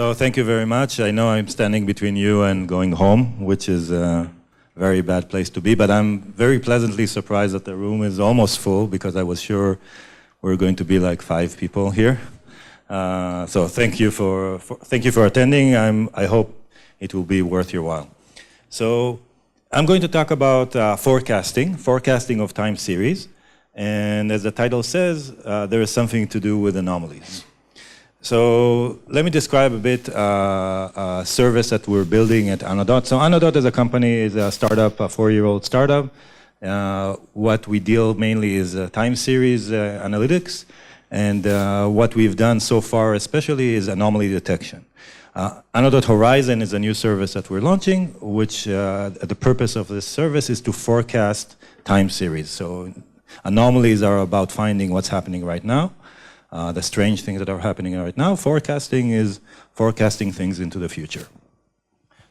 So thank you very much. I know I'm standing between you and going home, which is a very bad place to be, but I'm very pleasantly surprised that the room is almost full because I was sure we're going to be like 5 people here. So thank you for attending. I hope it will be worth your while. So I'm going to talk about forecasting of time series. And as the title says, there is something to do with anomalies. So let me describe a bit a service that we're building at Anodot. So Anodot as a company is a startup, a 4-year-old startup. What we deal mainly is time series analytics. And what we've done so far especially is anomaly detection. Anodot Horizon is a new service that we're launching, which the purpose of this service is to forecast time series. So anomalies are about finding what's happening right now. The strange things that are happening right now. Forecasting is forecasting things into the future.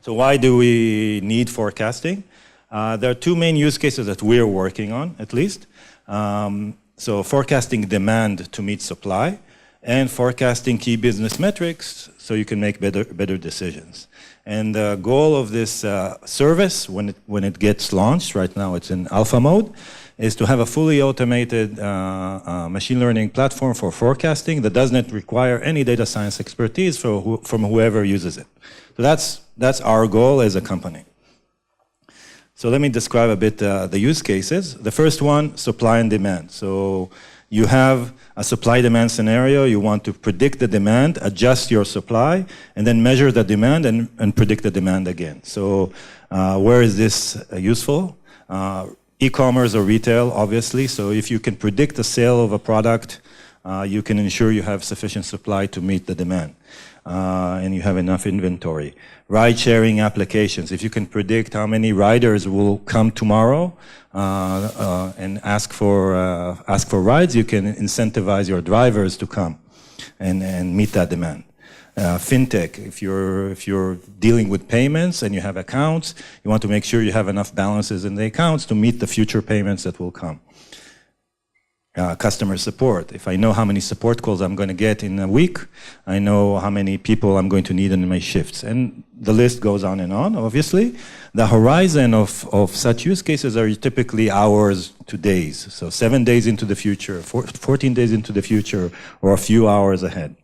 So why do we need forecasting? There are 2 main use cases that we're working on, at least. So forecasting demand to meet supply, and forecasting key business metrics so you can make better decisions. And the goal of this service, when it gets launched, right now it's in alpha mode, is to have a fully automated machine learning platform for forecasting that does not require any data science expertise from whoever uses it. So that's our goal as a company. So let me describe a bit the use cases. The first one, supply and demand. So you have a supply-demand scenario. You want to predict the demand, adjust your supply, and then measure the demand and predict the demand again. So where is this useful? E-commerce or retail, obviously. So if you can predict the sale of a product, you can ensure you have sufficient supply to meet the demand. And you have enough inventory. Ride-sharing applications. If you can predict how many riders will come tomorrow and ask for rides, you can incentivize your drivers to come and meet that demand. Fintech, if you're dealing with payments and you have accounts, you want to make sure you have enough balances in the accounts to meet the future payments that will come. Customer support. If I know how many support calls I'm going to get in a week, I know how many people I'm going to need in my shifts. And the list goes on and on, obviously. The horizon of such use cases are typically hours to days. So 7 days into the future, 14 days into the future, or a few hours ahead.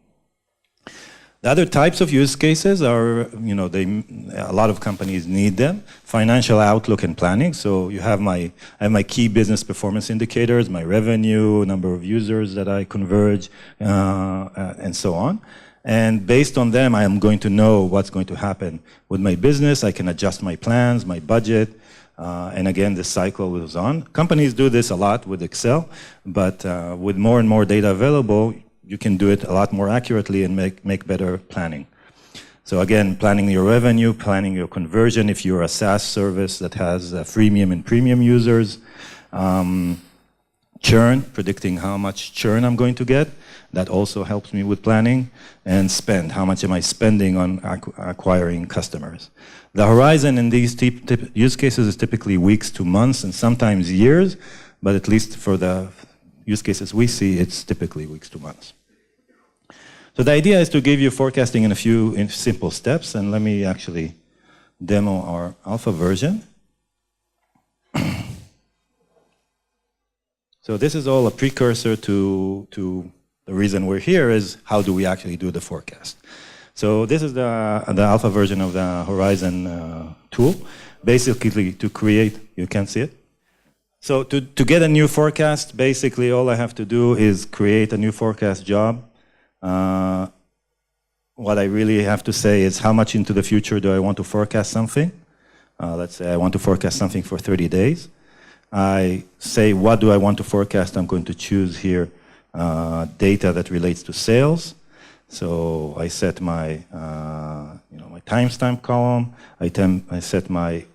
The other types of use cases are, a lot of companies need them. Financial outlook and planning. So I have my key business performance indicators, my revenue, number of users that I converge, and so on. And based on them, I am going to know what's going to happen with my business. I can adjust my plans, my budget, and again, this cycle goes on. Companies do this a lot with Excel, but with more and more data available, you can do it a lot more accurately and make better planning. So again, planning your revenue, planning your conversion if you're a SaaS service that has freemium and premium users. Churn, predicting how much churn I'm going to get. That also helps me with planning. And spend, how much am I spending on acquiring customers. The horizon in these use cases is typically weeks to months and sometimes years, but at least for the use cases we see, it's typically weeks to months. So the idea is to give you forecasting in a few simple steps, and let me actually demo our alpha version. So this is all a precursor to the reason we're here is how do we actually do the forecast. So this is the alpha version of the Horizon tool. Basically to create, you can't see it? So to get a new forecast, basically all I have to do is create a new forecast job. What I really have to say is how much into the future do I want to forecast something. Let's say I want to forecast something for 30 days. I say what do I want to forecast. I'm going to choose here data that relates to sales. So I set my my timestamp column. I set my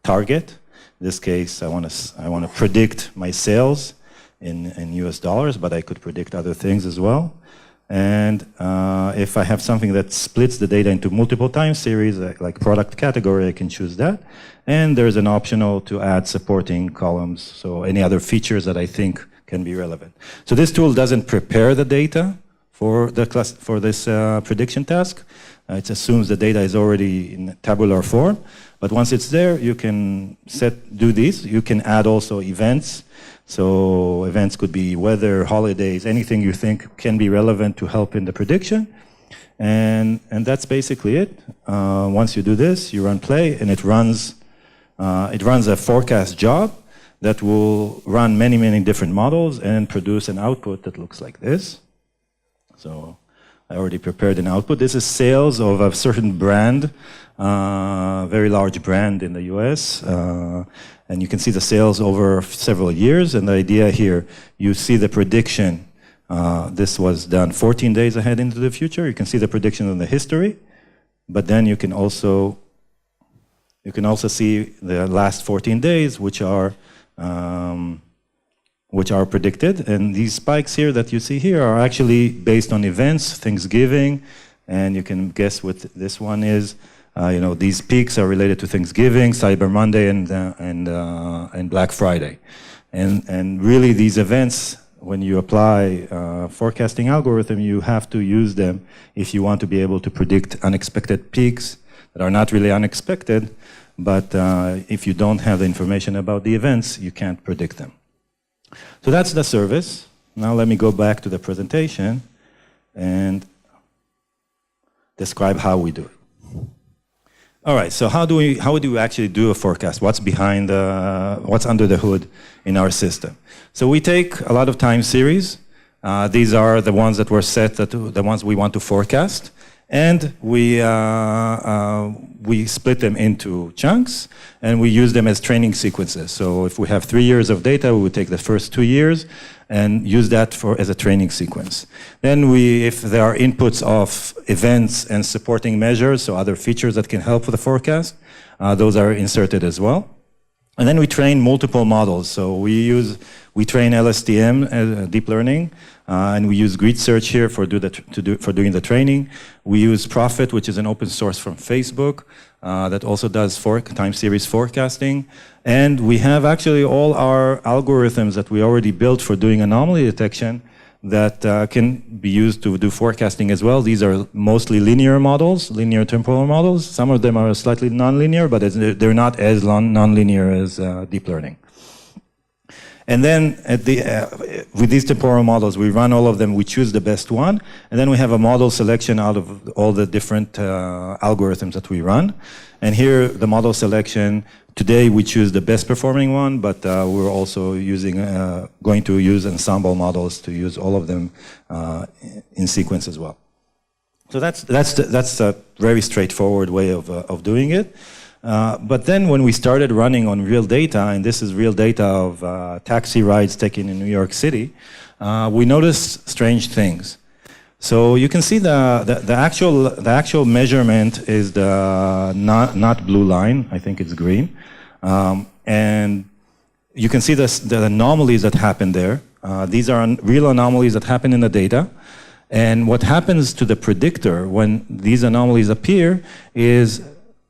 target. In this case, I want to predict my sales in US dollars, but I could predict other things as well. And if I have something that splits the data into multiple time series, like product category, I can choose that. And there's an optional to add supporting columns, so any other features that I think can be relevant. So this tool doesn't prepare the data for this prediction task. It assumes the data is already in tabular form, but once it's there, you can do these. You can add also events. So events could be weather, holidays, anything you think can be relevant to help in the prediction. And that's basically it. Once you do this, you run play, and it runs a forecast job that will run many, many different models and produce an output that looks like this. So I already prepared an output. This is sales of a certain brand, very large brand in the US. And you can see the sales over several years. And the idea here, you see the prediction. This was done 14 days ahead into the future. You can see the prediction in the history. But then you can also see the last 14 days, which are predicted. And these spikes here that you see here are actually based on events, Thanksgiving, and you can guess what this one is. These peaks are related to Thanksgiving, Cyber Monday, and Black Friday. And really these events, when you apply forecasting algorithm, you have to use them if you want to be able to predict unexpected peaks that are not really unexpected, but if you don't have the information about the events, you can't predict them. So that's the service. Now let me go back to the presentation and describe how we do it. All right, so how do we actually do a forecast? What's behind, what's under the hood in our system? So we take a lot of time series. These are the ones that were set, the ones we want to forecast. And we split them into chunks, and we use them as training sequences. So if we have 3 years of data, we would take the first 2 years and use that as a training sequence. Then if there are inputs of events and supporting measures, so other features that can help with the forecast, those are inserted as well. And then we train multiple models. So we train LSTM, deep learning, and we use grid search here for doing the training. We use Prophet, which is an open source from Facebook, that also does time series forecasting. And we have actually all our algorithms that we already built for doing anomaly detection that can be used to do forecasting as well. These are mostly linear models, linear temporal models. Some of them are slightly nonlinear, but they're not as nonlinear as deep learning. And then with these temporal models, we run all of them, we choose the best one, and then we have a model selection out of all the different algorithms that we run. And here, the model selection, today we choose the best performing one, but we're also going to use ensemble models to use all of them in sequence as well. So that's a very straightforward way of doing it. But then when we started running on real data, and this is real data of taxi rides taken in New York City, we noticed strange things. So you can see the actual measurement is the not blue line, I think it's green. And you can see the anomalies that happen there. These are real anomalies that happen in the data. And what happens to the predictor when these anomalies appear is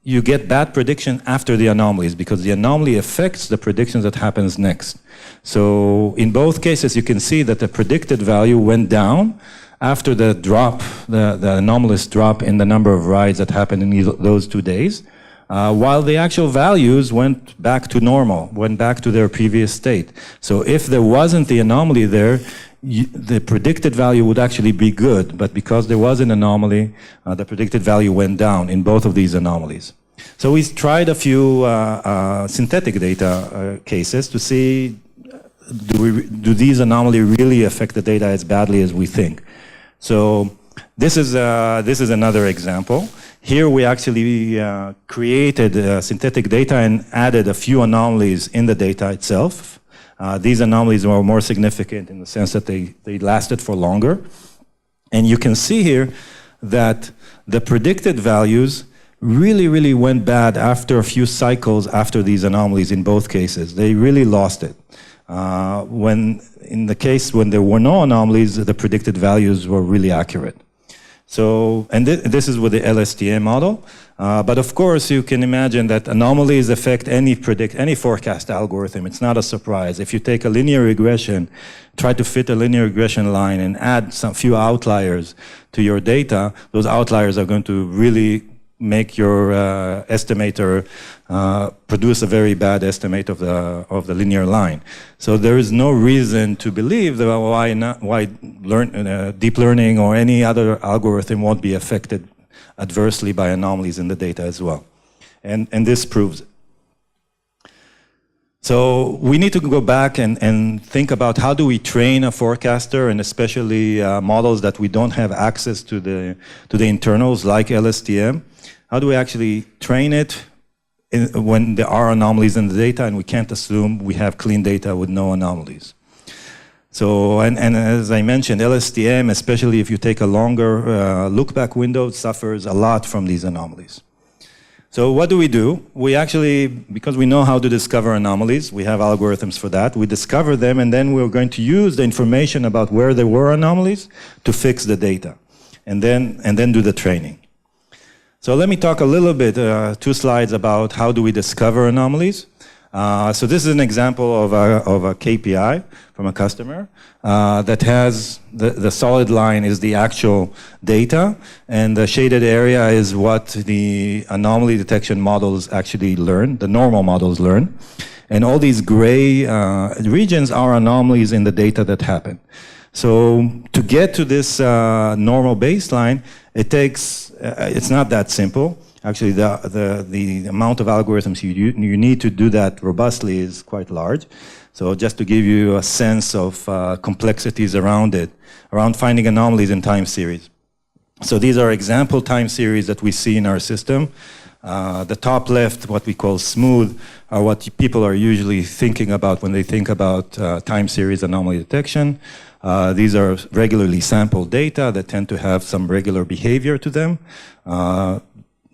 you get bad prediction after the anomalies because the anomaly affects the predictions that happens next. So in both cases, you can see that the predicted value went down after the drop, the anomalous drop in the number of rides that happened in those 2 days, while the actual values went back to normal, went back to their previous state. So if there wasn't the anomaly there, the predicted value would actually be good, but because there was an anomaly, the predicted value went down in both of these anomalies. So we tried a few synthetic data cases to see, do these anomalies really affect the data as badly as we think? So this is another example. Here we actually created synthetic data and added a few anomalies in the data itself. These anomalies were more significant in the sense that they lasted for longer. And you can see here that the predicted values really went bad after a few cycles after these anomalies in both cases. They really lost it. In the case when there were no anomalies, the predicted values were really accurate. So, and this is with the LSTM model. But of course, you can imagine that anomalies affect any forecast algorithm. It's not a surprise. If you take a linear regression, try to fit a linear regression line and add some few outliers to your data, those outliers are going to really make your estimator produce a very bad estimate of the linear line. So there is no reason to believe that why deep learning or any other algorithm won't be affected adversely by anomalies in the data as well. And this proves it. So we need to go back and think about how do we train a forecaster, and especially models that we don't have access to the internals like LSTM. How do we actually train it when there are anomalies in the data and we can't assume we have clean data with no anomalies? So, and as I mentioned, LSTM, especially if you take a longer look-back window, suffers a lot from these anomalies. So what do? We actually, because we know how to discover anomalies, we have algorithms for that, we discover them, and then we're going to use the information about where there were anomalies to fix the data, and then do the training. So let me talk a little bit, 2 slides about how do we discover anomalies. So this is an example of a KPI from a customer that has the solid line is the actual data, and the shaded area is what the anomaly detection models actually learn, the normal models learn. And all these gray regions are anomalies in the data that happen. So to get to this normal baseline, it takes, it's not that simple. Actually, the amount of algorithms you need to do that robustly is quite large. So just to give you a sense of complexities around it, around finding anomalies in time series. So these are example time series that we see in our system. The top left, what we call smooth, are what people are usually thinking about when they think about time series anomaly detection. These are regularly sampled data that tend to have some regular behavior to them.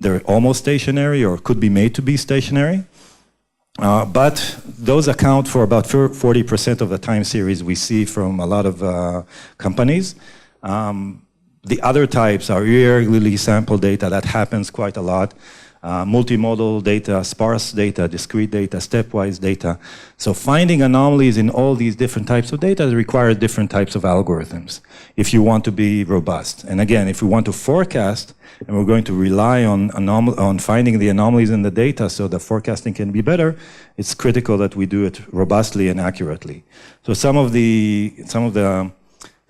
They're almost stationary or could be made to be stationary. But those account for about 40% of the time series we see from a lot of companies. The other types are irregularly sampled data. That happens quite a lot. Multimodal data, sparse data, discrete data, stepwise data. So finding anomalies in all these different types of data requires different types of algorithms if you want to be robust. And again, if we want to forecast, and we're going to rely on finding the anomalies in the data so the forecasting can be better, it's critical that we do it robustly and accurately. So some of the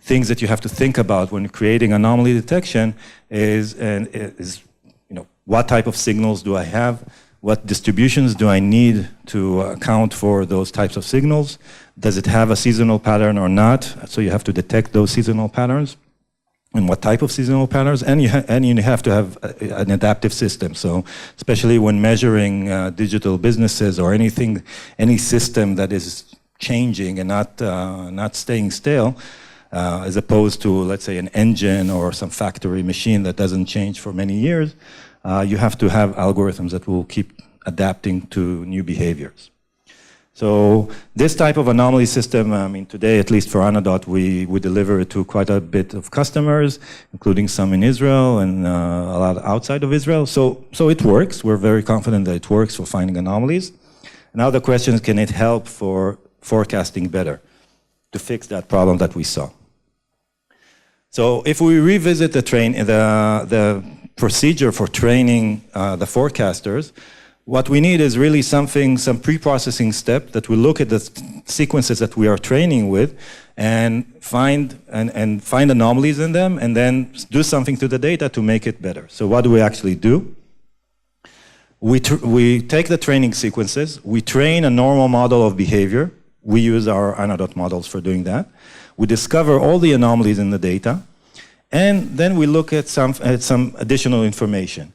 things that you have to think about when creating anomaly detection is what type of signals do I have? What distributions do I need to account for those types of signals? Does it have a seasonal pattern or not? So you have to detect those seasonal patterns. And what type of seasonal patterns? And you have to have an adaptive system. So especially when measuring digital businesses or anything, any system that is changing and not staying still, as opposed to, let's say, an engine or some factory machine that doesn't change for many years, you have to have algorithms that will keep adapting to new behaviors. So this type of anomaly system, I mean, today, at least for Anadot, we deliver it to quite a bit of customers, including some in Israel and a lot outside of Israel. So it works. We're very confident that it works for finding anomalies. Now the question is, can it help for forecasting better to fix that problem that we saw? So if we revisit the procedure for training the forecasters, what we need is really some pre-processing step that will look at the sequences that we are training with and find anomalies in them, and then do something to the data to make it better. So what do we actually do? We take the training sequences, we train a normal model of behavior. We use our Anadot models for doing that. We discover all the anomalies in the data, and then we look at some additional information.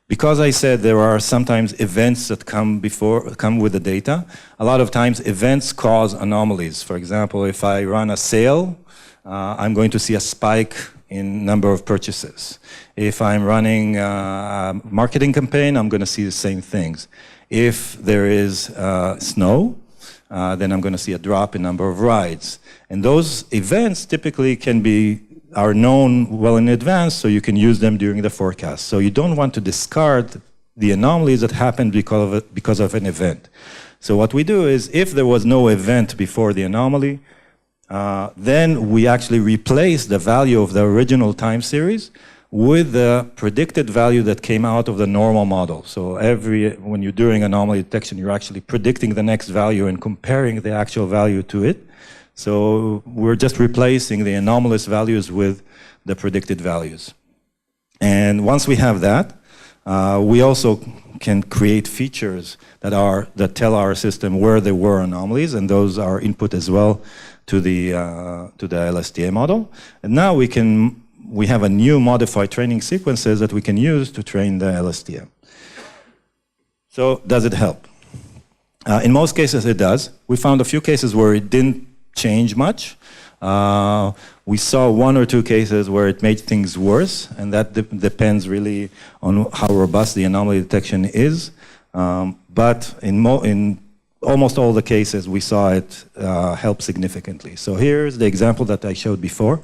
Because I said there are sometimes events that come with the data, a lot of times events cause anomalies. For example, if I run a sale, I'm going to see a spike in number of purchases. If I'm running a marketing campaign, I'm going to see the same things. If there is snow, then I'm going to see a drop in number of rides. And those events typically can be are known well in advance, so you can use them during the forecast. So you don't want to discard the anomalies that happened because of an event. So what we do is, if there was no event before the anomaly, then we actually replace the value of the original time series with the predicted value that came out of the normal model. So when you're doing anomaly detection, you're actually predicting the next value and comparing the actual value to it. So we're just replacing the anomalous values with the predicted values. And once we have that, we also can create features that tell our system where there were anomalies, and those are input as well to the LSTM model. And now we have a new modified training sequences that we can use to train the LSTM. So does it help? In most cases it does. We found a few cases where it didn't change much. We saw one or two cases where it made things worse, and that depends really on how robust the anomaly detection is. But in almost all the cases, we saw it help significantly. So here's the example that I showed before.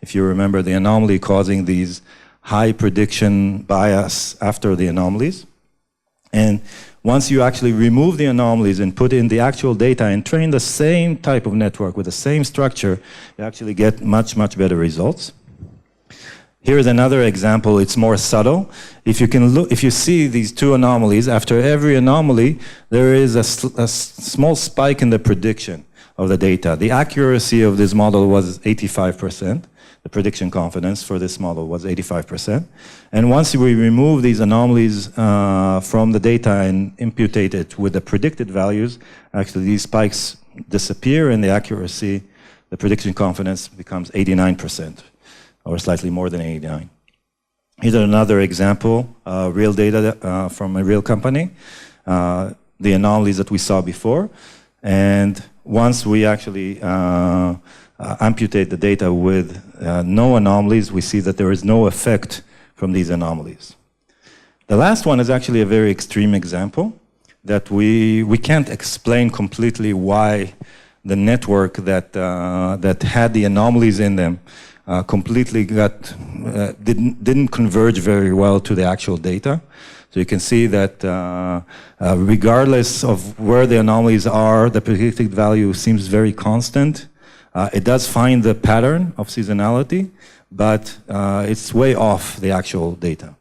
If you remember, the anomaly causing these high prediction bias after the anomalies. And once you actually remove the anomalies and put in the actual data and train the same type of network with the same structure, you actually get much, much better results. Here's another example. It's more subtle. If you see these two anomalies, after every anomaly, there is a small spike in the prediction of the data. The accuracy of this model was 85%. The prediction confidence for this model was 85%. And once we remove these anomalies from the data and imputate it with the predicted values, actually these spikes disappear and the accuracy, the prediction confidence becomes 89%, or slightly more than 89. Here's another example, real data from a real company, the anomalies that we saw before. And once we actually amputate the data with no anomalies, we see that there is no effect from these anomalies. The last one is actually a very extreme example that we can't explain completely why the network that had the anomalies in them completely didn't converge very well to the actual data. So you can see that regardless of where the anomalies are, the predicted value seems very constant. It does find the pattern of seasonality, but it's way off the actual data.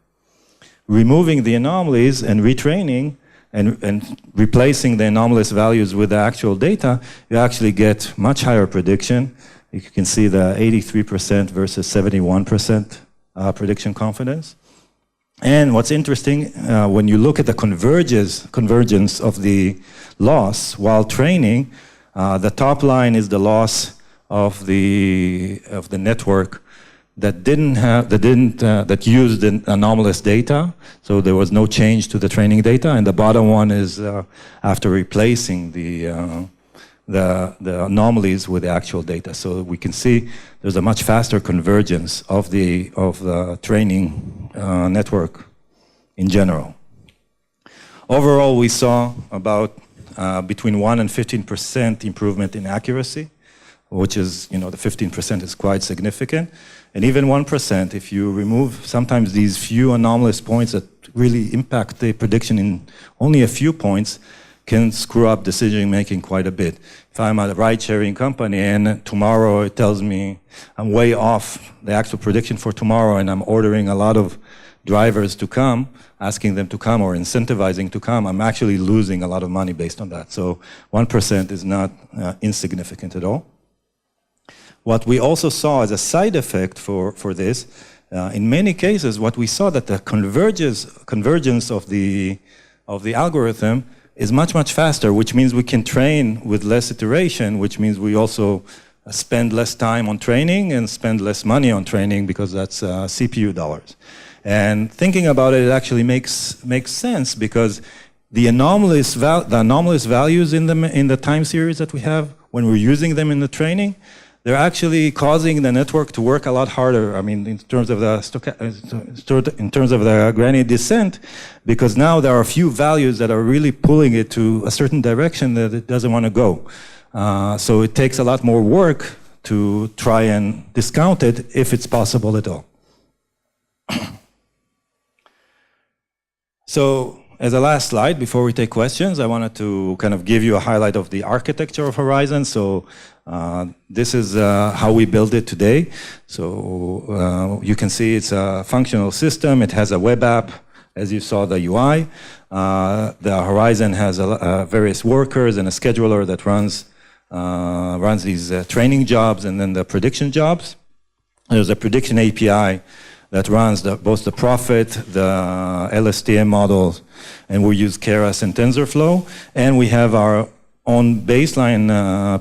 Removing the anomalies and retraining and replacing the anomalous values with the actual data, you actually get much higher prediction. You can see the 83% versus 71% prediction confidence. And what's interesting, when you look at the convergence of the loss while training, the top line is the loss of the network that used the anomalous data, so there was no change to the training data, and the bottom one is after replacing the anomalies with the actual data. So we can see there's a much faster convergence of the training network in general. Overall, we saw about between 1 and 15% improvement in accuracy, which is, the 15% is quite significant. And even 1%, if you remove sometimes these few anomalous points that really impact the prediction in only a few points, can screw up decision making quite a bit. If I'm a ride-sharing company and tomorrow it tells me I'm way off the actual prediction for tomorrow and I'm ordering a lot of drivers to come, asking them to come or incentivizing to come, I'm actually losing a lot of money based on that. So 1% is not insignificant at all. What we also saw as a side effect for this, in many cases, what we saw that the convergence of the algorithm is much, much faster, which means we can train with less iteration, which means we also spend less time on training and spend less money on training because that's CPU dollars. And thinking about it, it actually makes sense because the anomalous values in the time series that we have, when we're using them in the training, they're actually causing the network to work a lot harder. I mean, in terms of the gradient descent, because now there are a few values that are really pulling it to a certain direction that it doesn't want to go. So it takes a lot more work to try and discount it if it's possible at all. So, as a last slide, before we take questions, I wanted to kind of give you a highlight of the architecture of Horizon. So, this is how we build it today. So, you can see it's a functional system. It has a web app, as you saw the UI. The Horizon has various workers and a scheduler that runs these training jobs and then the prediction jobs. There's a prediction API that runs both the profit, the LSTM models, and we use Keras and TensorFlow. And we have our own baseline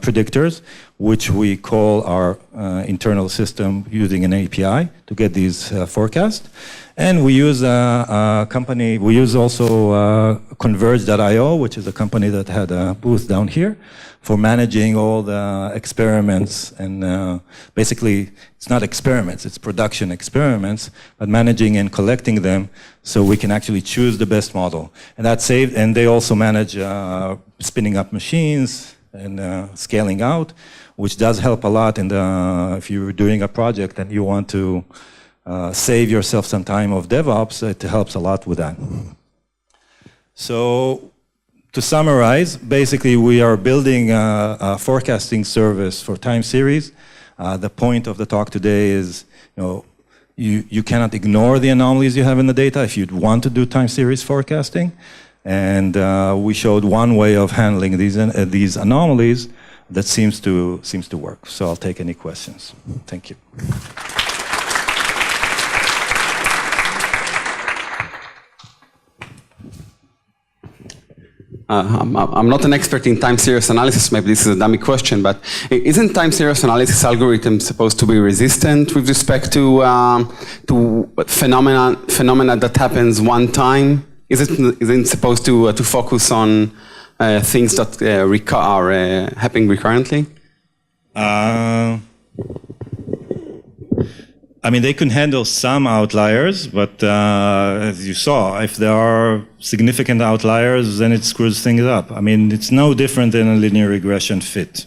predictors, which we call our internal system using an API to get these forecasts. And we use a company, we use also Converge.io, which is a company that had a booth down here, for managing all the experiments. And basically, it's not experiments, it's production experiments, but managing and collecting them so we can actually choose the best model. And that saved, and they also manage spinning up machines and scaling out, which does help a lot in if you're doing a project and you want to save yourself some time of DevOps, it helps a lot with that. So, to summarize, basically we are building a forecasting service for time series. The point of the talk today is, you cannot ignore the anomalies you have in the data if you want to do time series forecasting. And we showed one way of handling these anomalies that seems to work. So I'll take any questions. Thank you. I'm not an expert in time series analysis, maybe this is a dummy question, but isn't time series analysis algorithm supposed to be resistant with respect to phenomena that happens one time? Isn't supposed to focus on things that are happening recurrently? I mean, they can handle some outliers, but as you saw, if there are significant outliers, then it screws things up. I mean, it's no different than a linear regression fit.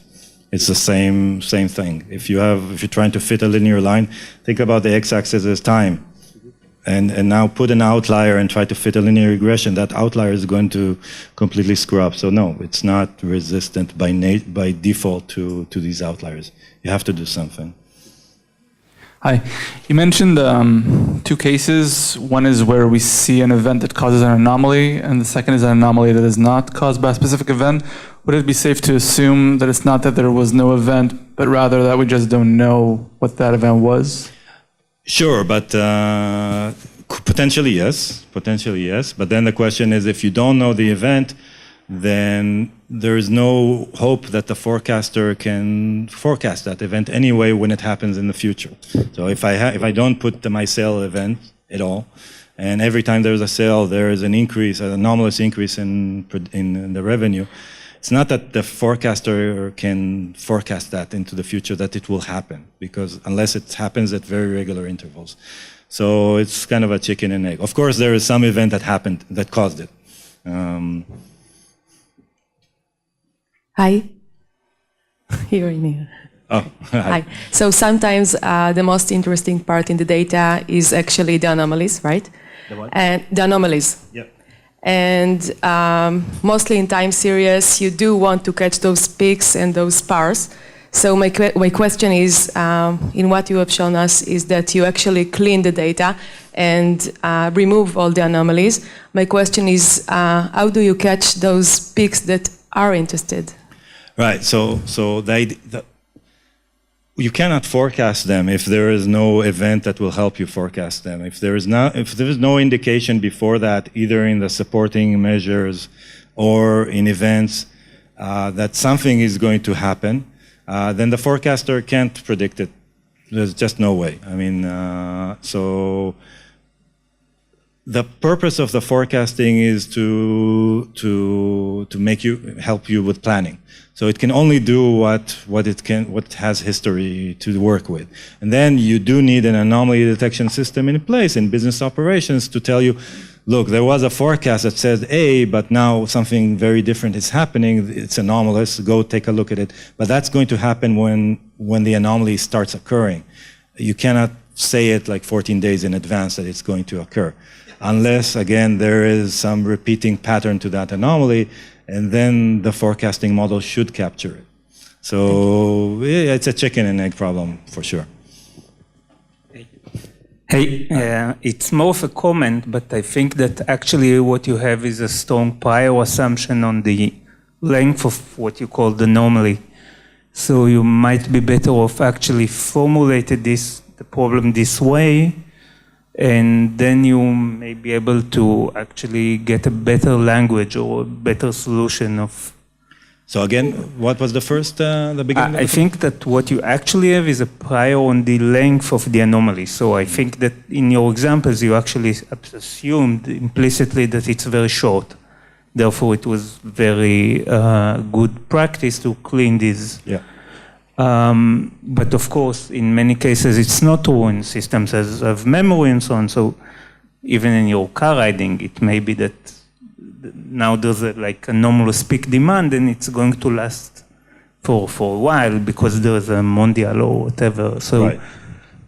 It's the same thing. If you're trying to fit a linear line, think about the x-axis as time, and now put an outlier and try to fit a linear regression. That outlier is going to completely screw up. So no, it's not resistant by default to these outliers. You have to do something. Hi. You mentioned two cases. One is where we see an event that causes an anomaly, and the second is an anomaly that is not caused by a specific event. Would it be safe to assume that it's not that there was no event, but rather that we just don't know what that event was? Sure, but potentially yes. But then the question is, if you don't know the event, then there is no hope that the forecaster can forecast that event anyway when it happens in the future. So if I don't put my sale event at all, and every time there's a sale there is an increase, an anomalous increase in the revenue, it's not that the forecaster can forecast that into the future that it will happen, because unless it happens at very regular intervals. So it's kind of a chicken and egg. Of course, there is some event that happened that caused it. Hi. Here in here. Oh, hi. So sometimes the most interesting part in the data is actually the anomalies, right? The what? And the anomalies. Yeah. And mostly in time series, you do want to catch those peaks and those spars. So my question is, in what you have shown us, is that you actually clean the data and remove all the anomalies. My question is, how do you catch those peaks that are interested? Right. So you cannot forecast them if there is no event that will help you forecast them. If there is no indication before that, either in the supporting measures or in events, that something is going to happen, then the forecaster can't predict it. There's just no way. I mean, so the purpose of the forecasting is to help you with planning. So it can only do what has history to work with. And then you do need an anomaly detection system in place in business operations to tell you look, there was a forecast that said A, but now something very different is happening. It's anomalous. Go take a look at it. But that's going to happen when the anomaly starts occurring. You cannot say it like 14 days in advance that it's going to occur, unless, again, there is some repeating pattern to that anomaly, and then the forecasting model should capture it. So yeah, it's a chicken and egg problem for sure. Hey, it's more of a comment, but I think that actually what you have is a strong prior assumption on the length of what you call the anomaly. So you might be better off actually formulated the problem this way, and then you may be able to actually get a better language or a better solution of. So again, what was the first, the beginning? I think that what you actually have is a prior on the length of the anomaly. So I think that in your examples, you actually assumed implicitly that it's very short. Therefore, it was very good practice to clean these. Yeah. But of course, in many cases, it's not true in systems as of memory and so on. So even in your car riding, it may be that now there's like anomalous peak demand, and it's going to last for a while because there's a mondial or whatever. So right.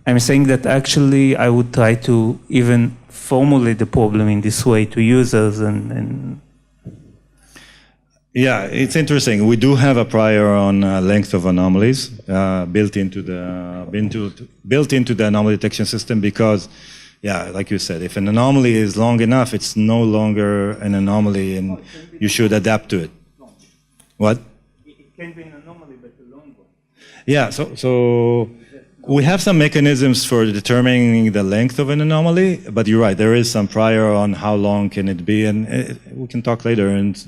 I'm saying that actually I would try to even formulate the problem in this way to users and Yeah, it's interesting. We do have a prior on length of anomalies built into the anomaly detection system because, yeah, like you said, if an anomaly is long enough, it's no longer an anomaly, and you should adapt to it. What? It can be an anomaly, but a long one. Yeah, so we have some mechanisms for determining the length of an anomaly, but you're right, there is some prior on how long can it be, and we can talk later, and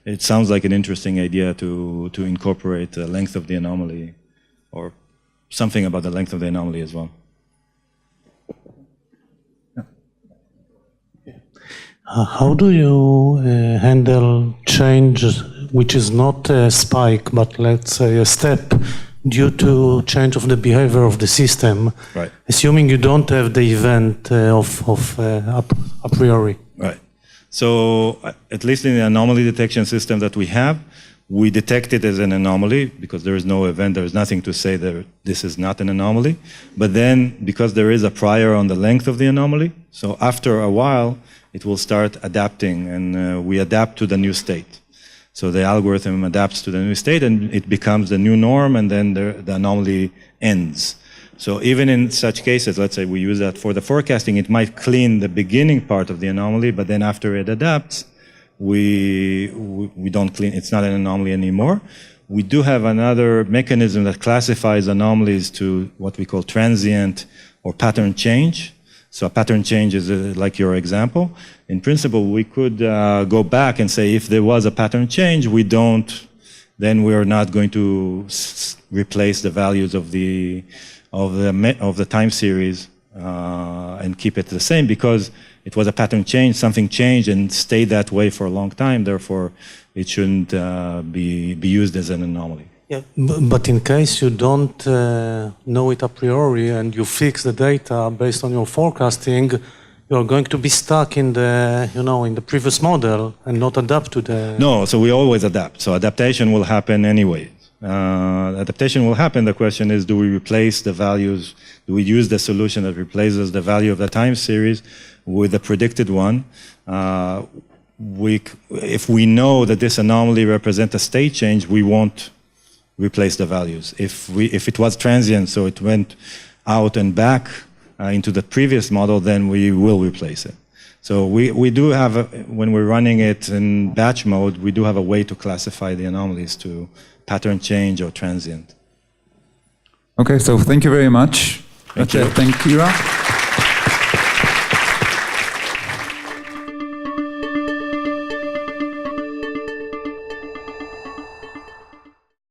it sounds like an interesting idea to incorporate the length of the anomaly, or something about the length of the anomaly as well. How do you handle change which is not a spike, but let's say a step due to change of the behavior of the system, right. Assuming you don't have the event a priori? Right. So at least in the anomaly detection system that we have, we detect it as an anomaly because there is no event, there is nothing to say that this is not an anomaly. But then because there is a prior on the length of the anomaly, so after a while, it will start adapting, and we adapt to the new state. So the algorithm adapts to the new state, and it becomes the new norm, and then the anomaly ends. So even in such cases, let's say we use that for the forecasting, it might clean the beginning part of the anomaly, but then after it adapts, we don't clean, it's not an anomaly anymore. We do have another mechanism that classifies anomalies to what we call transient or pattern change. So a pattern change is like your example. In principle, we could go back and say if there was a pattern change, then we are not going to replace the values of the time series and keep it the same because it was a pattern change, something changed and stayed that way for a long time. Therefore, it shouldn't be used as an anomaly. Yeah, but in case you don't know it a priori and you fix the data based on your forecasting, you're going to be stuck in the previous model and not adapt to the... No, so we always adapt. So adaptation will happen anyway. Adaptation will happen. The question is, do we replace the values? Do we use the solution that replaces the value of the time series with the predicted one? If we know that this anomaly represents a state change, we won't replace the values. If it was transient, so it went out and back into the previous model, then we will replace it. So we do have, when we're running it in batch mode, we do have a way to classify the anomalies to pattern change or transient. Okay, so thank you very much. Thank you. Thank you, Ira.